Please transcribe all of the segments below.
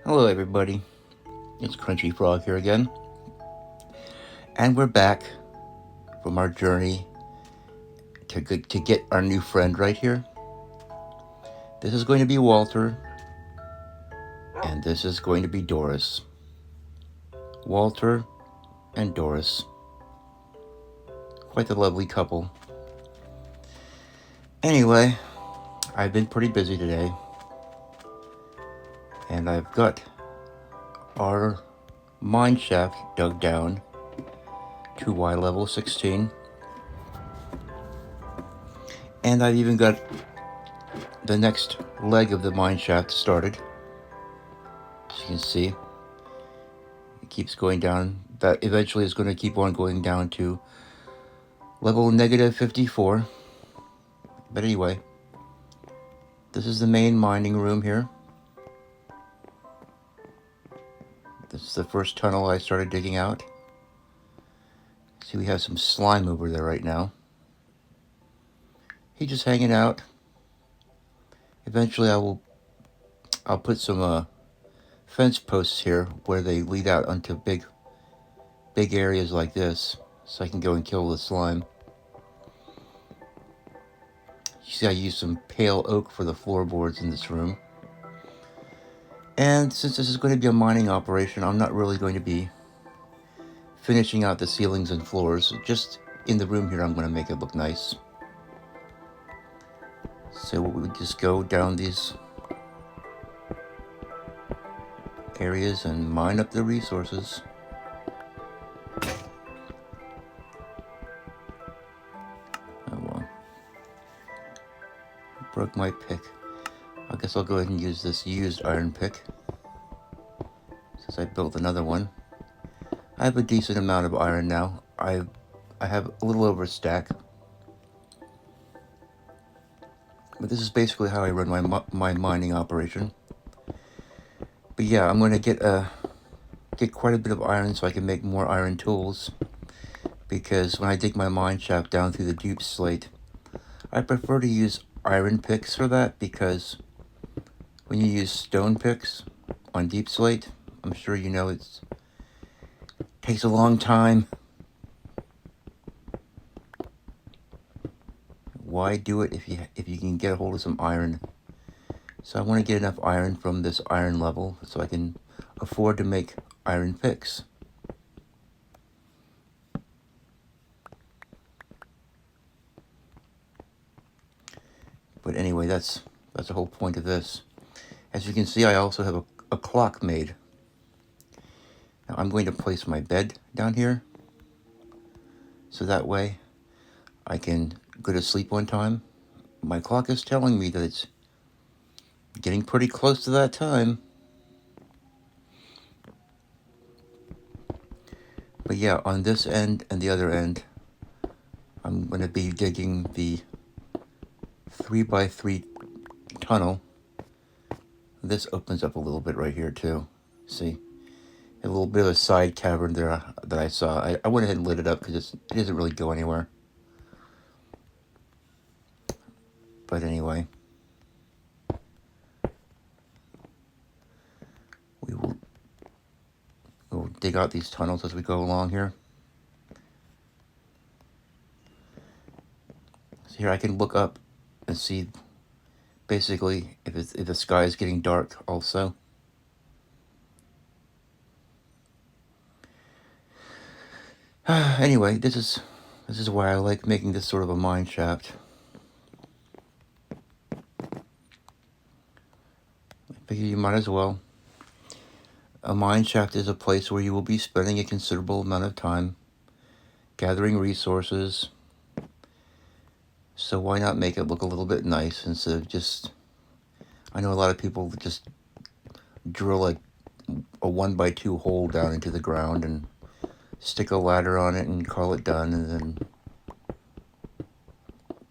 Hello, everybody. It's Crunchy Frog here again, and we're back from our journey to get our new friend right here. This is going to be Walter, and this is going to be Doris. Walter and Doris, quite the lovely couple. Anyway, I've been pretty busy today, and I've got our mine shaft dug down to Y level 16. And I've even got the next leg of the mine shaft started. As you can see, it keeps going down. That eventually is going to keep on going down to level negative 54. But anyway, this is the main mining room here. This is the first tunnel I started digging out. See, we have some slime over there right now. He's just hanging out. Eventually I'll put some fence posts here where they lead out onto big areas like this, so I can go and kill the slime. You see, I used some pale oak for the floorboards in this room. And since this is going to be a mining operation, I'm not really going to be finishing out the ceilings and floors. Just in the room here, I'm going to make it look nice. So we would just go down these areas and mine up the resources. Oh well. Broke my pick. I guess I'll go ahead and use this used iron pick, since I built another one. I have a decent amount of iron now. I have a little over a stack. But this is basically how I run my mining operation. But yeah, I'm going to get quite a bit of iron so I can make more iron tools. Because when I dig my mine shaft down through the deep slate, I prefer to use iron picks for that, because when you use stone picks on deep slate, I'm sure you know it takes a long time. Why do it if you can get a hold of some iron? So I want to get enough iron from this iron level so I can afford to make iron picks. But anyway, that's the whole point of this. As you can see, I also have a clock made. Now I'm going to place my bed down here, so that way I can go to sleep on time. My clock is telling me that it's getting pretty close to that time. But yeah, on this end and the other end, I'm going to be digging the 3x3 tunnel. This opens up a little bit right here too. See? A little bit of a side cavern there that I saw. I went ahead and lit it up because it doesn't really go anywhere. But anyway, we'll dig out these tunnels as we go along here. So here I can look up and see basically if the sky is getting dark also. Anyway, this is why I like making this sort of a mine shaft. I figure you might as well. A mine shaft is a place where you will be spending a considerable amount of time gathering resources. So why not make it look a little bit nice instead of just... I know a lot of people just drill a 1x2 hole down into the ground and stick a ladder on it and call it done, and then...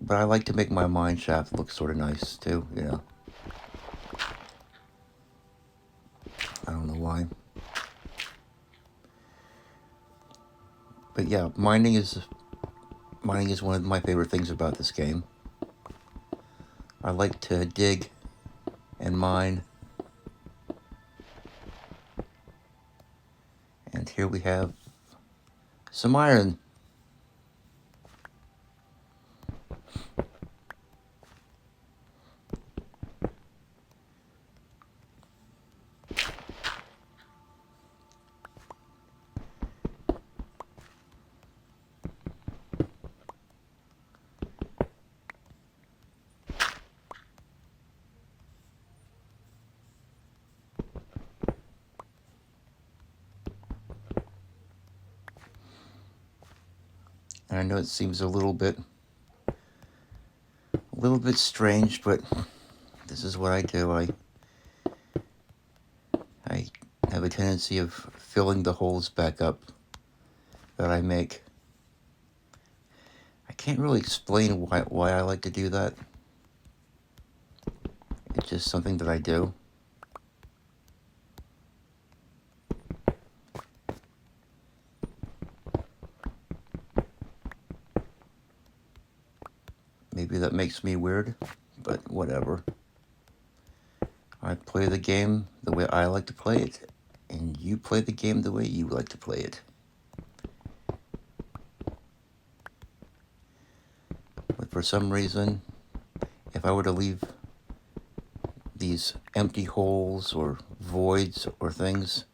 But I like to make my mine shaft look sort of nice too, you know. I don't know why. But yeah, mining is one of my favorite things about this game. I like to dig and mine And here we have some iron. And I know it seems a little bit strange, but this is what I do. I have a tendency of filling the holes back up that I make. I can't really explain why I like to do that. It's just something that I do. Maybe that makes me weird, but whatever. I play the game the way I like to play it, and you play the game the way you like to play it. But for some reason, if I were to leave these empty holes or voids or things,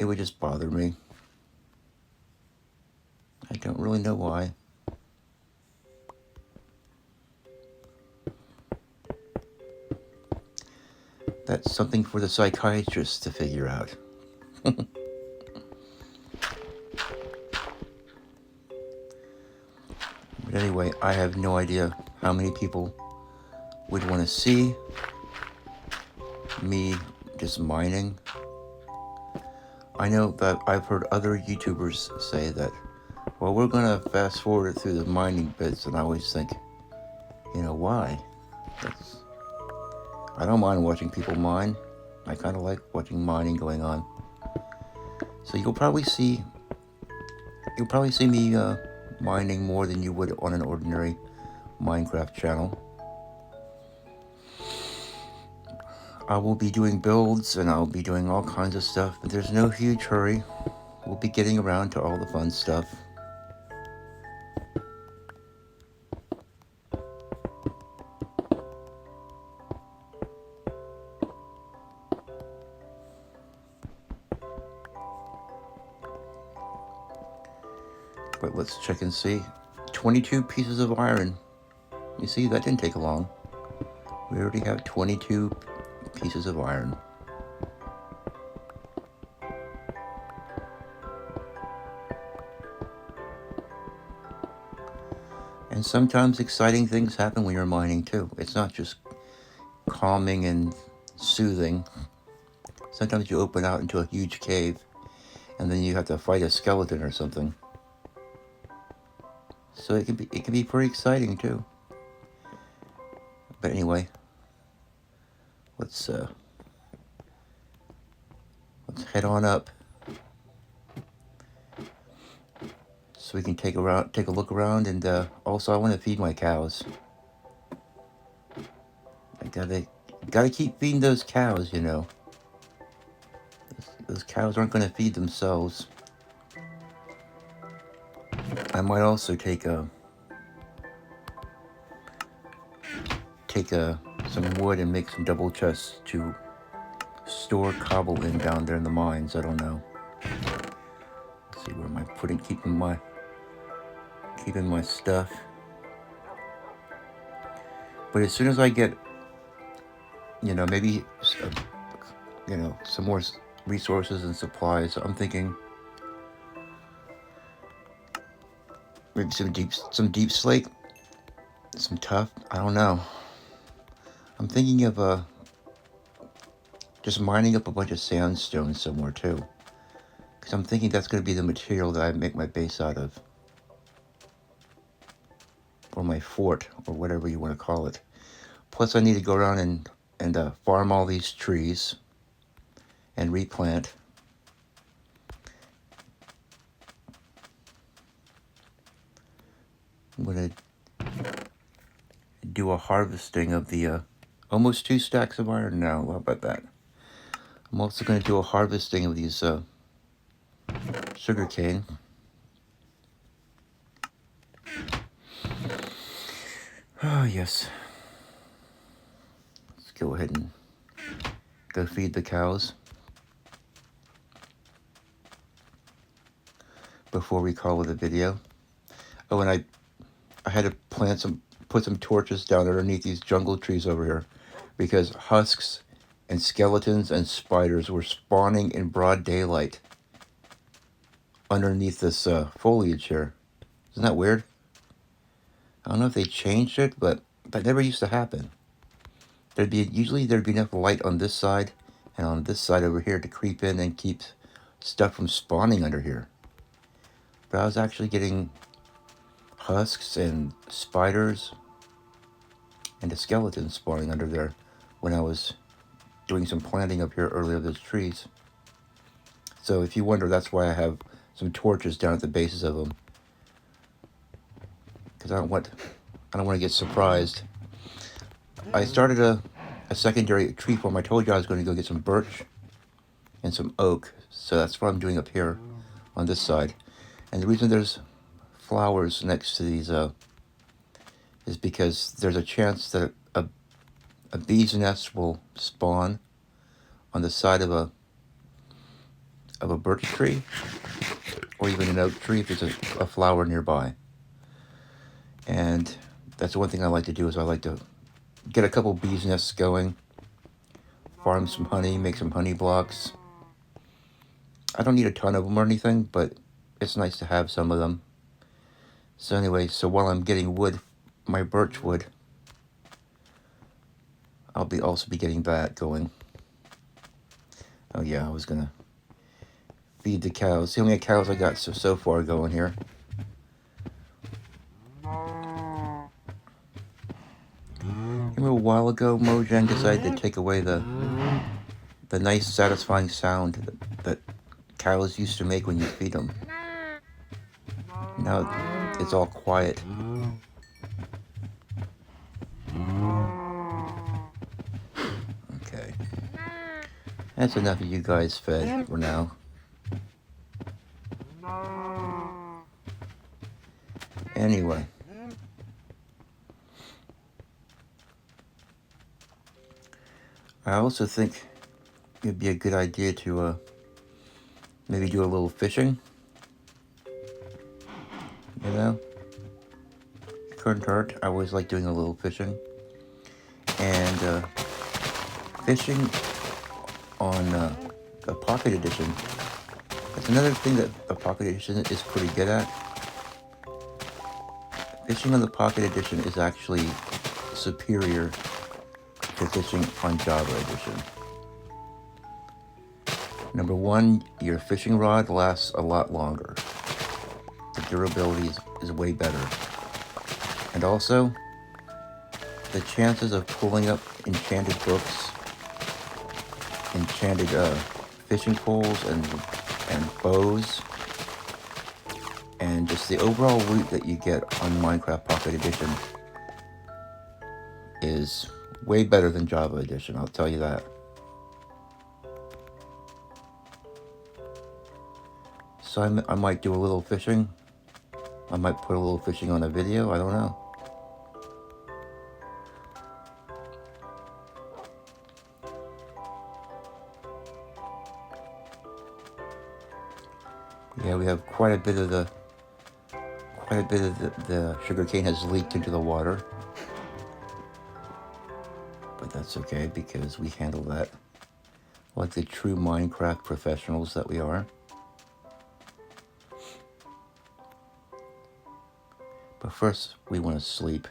it would just bother me. I don't really know why. That's something for the psychiatrist to figure out. But anyway, I have no idea how many people would want to see me just mining. I know that I've heard other YouTubers say that, well, we're going to fast forward through the mining bits, and I always think, why? I don't mind watching people mine. I kind of like watching mining going on. So you'll probably see me mining more than you would on an ordinary Minecraft channel. I will be doing builds and I'll be doing all kinds of stuff, but there's no huge hurry. We'll be getting around to all the fun stuff. But let's check and see. 22 pieces of iron. You see, that didn't take long. We already have 22 pieces of iron. And sometimes exciting things happen when you're mining too. It's not just calming and soothing. Sometimes you open out into a huge cave and then you have to fight a skeleton or something. So it can be pretty exciting too. But anyway, let's head on up so we can take a look around, and also I want to feed my cows. I gotta keep feeding those cows, Those cows aren't going to feed themselves. I might also take some wood and make some double chests to store cobble in down there in the mines. I don't know. Let's see, where am I keeping my stuff? But as soon as I get, maybe, some more resources and supplies, I'm thinking maybe some deep slate, some tough. I don't know. I'm thinking of just mining up a bunch of sandstone somewhere too, because I'm thinking that's going to be the material that I make my base out of, or my fort, or whatever you want to call it. Plus, I need to go around and farm all these trees and replant. I'm going to do a harvesting of the almost 2 stacks of iron now. How about that? I'm also going to do a harvesting of these sugar cane. Oh, yes. Let's go ahead and go feed the cows before we call it a video. Oh, and I had to put some torches down underneath these jungle trees over here because husks and skeletons and spiders were spawning in broad daylight underneath this foliage here. Isn't that weird? I don't know if they changed it, but that never used to happen. Usually there'd be enough light on this side and on this side over here to creep in and keep stuff from spawning under here. But I was actually getting husks and spiders and a skeleton spawning under there when I was doing some planting up here earlier of those trees. So if you wonder, that's why I have some torches down at the bases of them, because I don't want to get surprised. I started a secondary tree farm. I told you I was going to go get some birch and some oak, so that's what I'm doing up here on this side. And the reason there's flowers next to these is because there's a chance that a bee's nest will spawn on the side of a birch tree or even an oak tree if there's a flower nearby. And that's one thing I like to do, is I like to get a couple bees nests going, farm some honey, make some honey blocks. I don't need a ton of them or anything, but it's nice to have some of them. So anyway, so while I'm getting wood, my birch wood, I'll also be getting that going. Oh yeah, I was gonna feed the cows. See how many cows I got so far going here. Remember a while ago, Mojang decided to take away the nice, satisfying sound that cows used to make when you feed them. Now it's all quiet. Okay. That's enough of you guys fed for now. Anyway. I also think it'd be a good idea to maybe do a little fishing. You know? Couldn't hurt. I always like doing a little fishing. And fishing on the Pocket Edition, that's another thing that the Pocket Edition is pretty good at. Fishing on the Pocket Edition is actually superior to fishing on Java Edition. Number one, your fishing rod lasts a lot longer. The durability is way better. And also, the chances of pulling up enchanted books, enchanted fishing poles and bows, and just the overall loot that you get on Minecraft Pocket Edition is way better than Java Edition, I'll tell you that. So I might do a little fishing. I might put a little fishing on a video, I don't know. Yeah, we have quite a bit of the sugarcane has leaked into the water. But that's okay, because we handle that like the true Minecraft professionals that we are. But first, we want to sleep.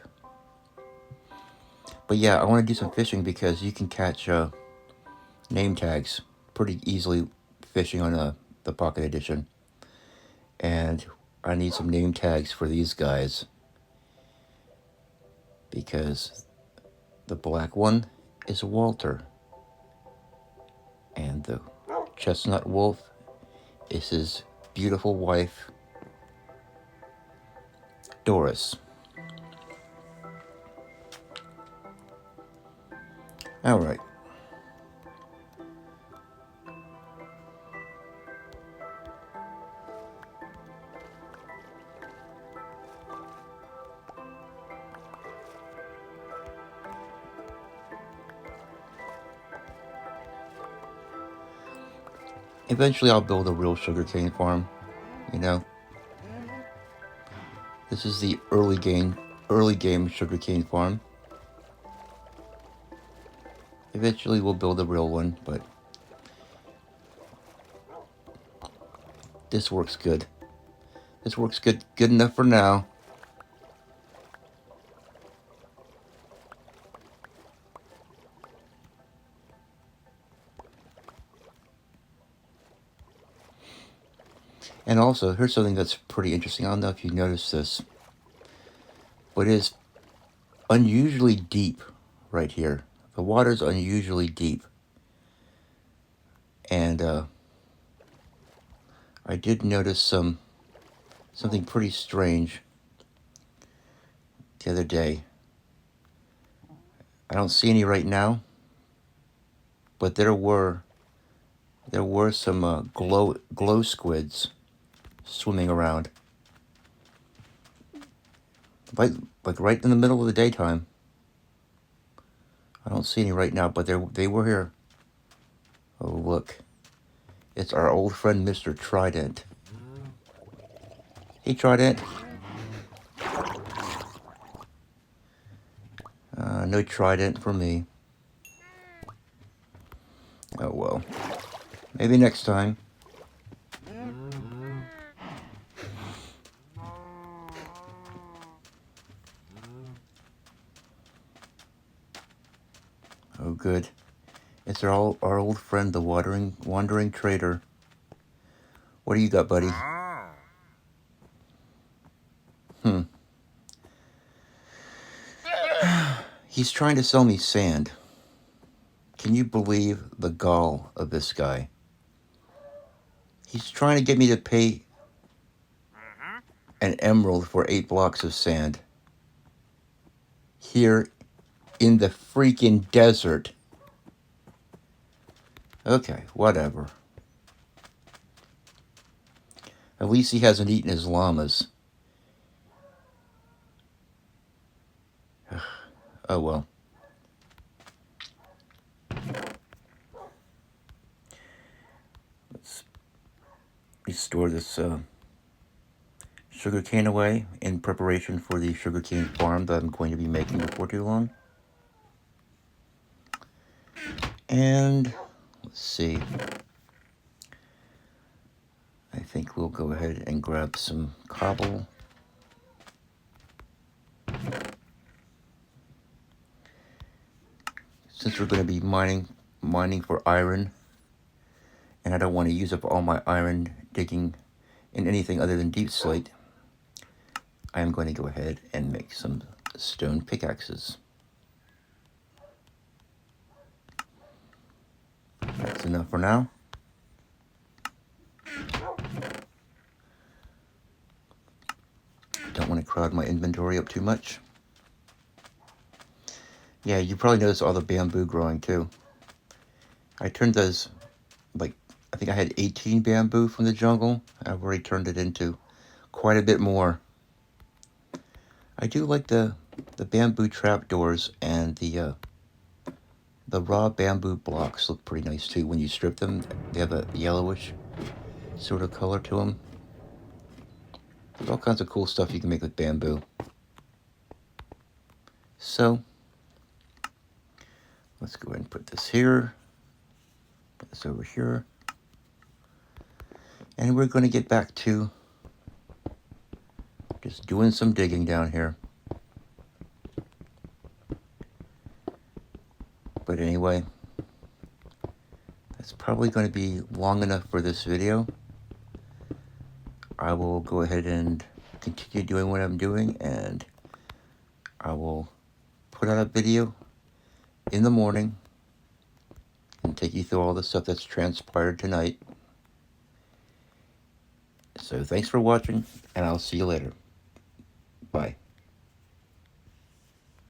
But yeah, I want to do some fishing because you can catch name tags pretty easily fishing on the Pocket Edition. And I need some name tags for these guys, because the black one is Walter, and the chestnut wolf is his beautiful wife, Doris. Alright. Eventually I'll build a real sugarcane farm, you know. This is the early game sugarcane farm. Eventually we'll build a real one, but this works good. This works good enough for now. And also, here's something that's pretty interesting. I don't know if you noticed this, but it is unusually deep right here. The water's unusually deep. And I did notice something pretty strange the other day. I don't see any right now, but there were some glow squids swimming around, like right in the middle of the daytime. I don't see any right now, but they were here. Oh look, it's our old friend Mr. Trident. Hey Trident. No Trident for me. Oh well, maybe next time. Oh good. It's our old friend, the wandering trader. What do you got, buddy? He's trying to sell me sand. Can you believe the gall of this guy? He's trying to get me to pay an emerald for 8 blocks of sand. Here in the freaking desert. Okay, whatever. At least he hasn't eaten his llamas. Oh well. Let's restore this sugarcane away in preparation for the sugarcane farm that I'm going to be making before too long. And let's see. I think we'll go ahead and grab some cobble. Since we're going to be mining for iron, and I don't want to use up all my iron digging in anything other than deep slate, I am going to go ahead and make some stone pickaxes. That's enough for now. Don't want to crowd my inventory up too much. Yeah, you probably noticed all the bamboo growing too. I turned those, I think I had 18 bamboo from the jungle. I've already turned it into quite a bit more. I do like the bamboo trapdoors, and the raw bamboo blocks look pretty nice too. When you strip them, they have a yellowish sort of color to them. There's all kinds of cool stuff you can make with bamboo. So, let's go ahead and put this here. Put this over here. And we're going to get back to just doing some digging down here. But anyway, that's probably going to be long enough for this video. I will go ahead and continue doing what I'm doing, and I will put out a video in the morning and take you through all the stuff that's transpired tonight. So thanks for watching, and I'll see you later. Bye.